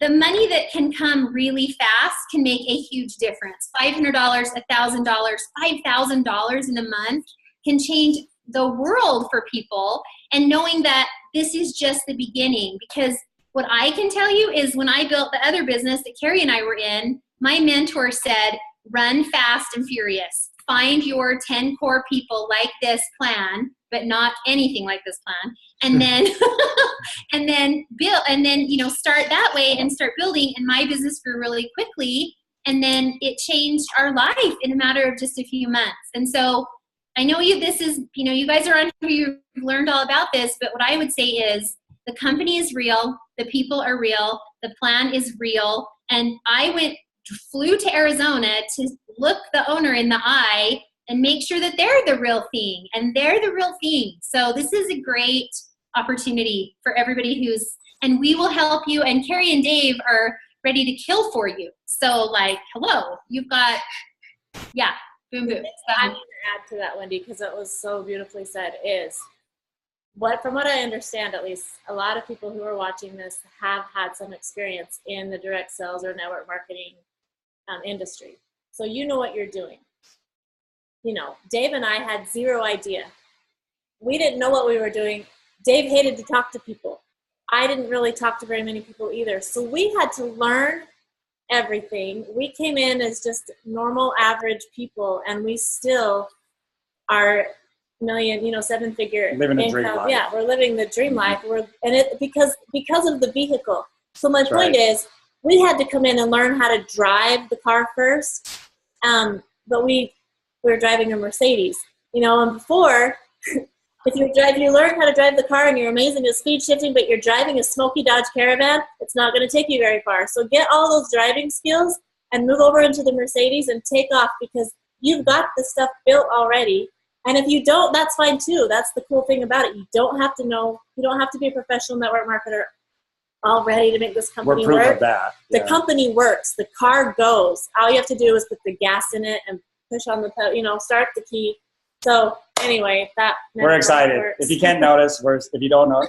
[SPEAKER 2] the money that can come really fast can make a huge difference. $500, $1,000, $5,000 in a month can change the world for people. And knowing that this is just the beginning, because what I can tell you is when I built the other business that Carrie and I were in, my mentor said, run fast and furious. Find your 10 core people like this plan, but not anything like this plan. And then, and then build, and then, you know, start that way and start building. And my business grew really quickly. And then it changed our life in a matter of just a few months. And so I know this is, you know, you guys are on here, you've learned all about this, but what I would say is the company is real, the people are real, the plan is real. And I flew to Arizona to look the owner in the eye and make sure that they're the real thing, and they're the real thing. So this is a great opportunity for everybody and we will help you. And Carrie and Dave are ready to kill for you. So like, hello, you've got, yeah, boom, boom.
[SPEAKER 3] I need to add to that, Wendy, because it was so beautifully said, is from what I understand, at least, a lot of people who are watching this have had some experience in the direct sales or network marketing industry. So you know what you're doing. You know, Dave and I had zero idea. We didn't know what we were doing. Dave hated to talk to people. I didn't really talk to very many people either. So we had to learn everything. We came in as just normal, average people, and we still are million, 7-figure
[SPEAKER 1] living a
[SPEAKER 3] income.
[SPEAKER 1] dream life.
[SPEAKER 3] Yeah, we're living the dream life. Because of the vehicle. So my point is, we had to come in and learn how to drive the car first. But we were driving a Mercedes, and before, if you learn how to drive the car and you're amazing at speed shifting, but you're driving a smoky Dodge Caravan, it's not going to take you very far. So get all those driving skills and move over into the Mercedes and take off, because you've got the stuff built already. And if you don't, that's fine too. That's the cool thing about it. You don't have to know. You don't have to be a professional network marketer all ready to make this company
[SPEAKER 1] We're proof
[SPEAKER 3] work.
[SPEAKER 1] of that. Yeah.
[SPEAKER 3] The company works. The car goes. All you have to do is put the gas in it and push on the pedal, start the key. So anyway,
[SPEAKER 1] we're excited.
[SPEAKER 3] works.
[SPEAKER 1] If you can't notice, if you don't know,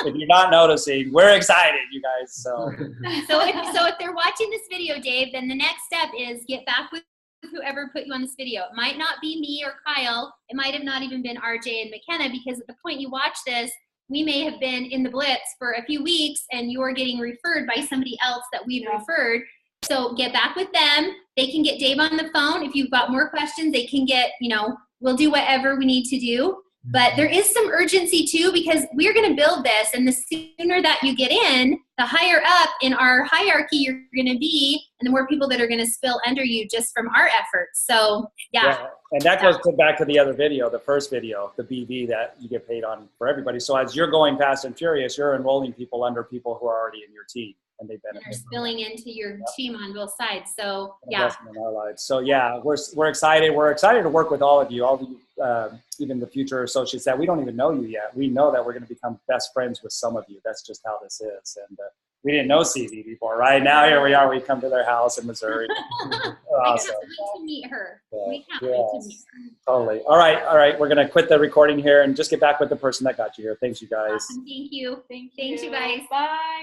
[SPEAKER 1] if you're not noticing, we're excited, you guys. So
[SPEAKER 2] if they're watching this video, Dave, then the next step is get back with whoever put you on this video. It might not be me or Kyle. It might have not even been RJ and McKenna, because at the point you watch this, we may have been in the Blitz for a few weeks and you're getting referred by somebody else that we've referred. So get back with them. They can get Dave on the phone. If you've got more questions, they can get, we'll do whatever we need to do. But there is some urgency too, because we're going to build this, and the sooner that you get in, the higher up in our hierarchy you're going to be, and the more people that are going to spill under you just from our efforts. So yeah.
[SPEAKER 1] And that goes back to the other video, the first video, the BV that you get paid on for everybody. So as you're going fast and furious, you're enrolling people under people who are already in your team, and they benefit.
[SPEAKER 2] You're spilling into your team on both sides. So
[SPEAKER 1] investment in our lives. So yeah, we're excited. We're excited to work with all of you, even the future associates that we don't even know you yet. We know that we're going to become best friends with some of you. That's just how this is. And we didn't know CV before, right? Now here we are. We come to their house in Missouri. Awesome.
[SPEAKER 2] I can't wait to meet her. We can't
[SPEAKER 1] Yes,
[SPEAKER 2] wait to meet her.
[SPEAKER 1] totally. All right. We're going to quit the recording here and just get back with the person that got you here. Thanks, you guys.
[SPEAKER 2] Awesome. Thank you.
[SPEAKER 3] Thank
[SPEAKER 2] Thanks, you guys.
[SPEAKER 3] Bye.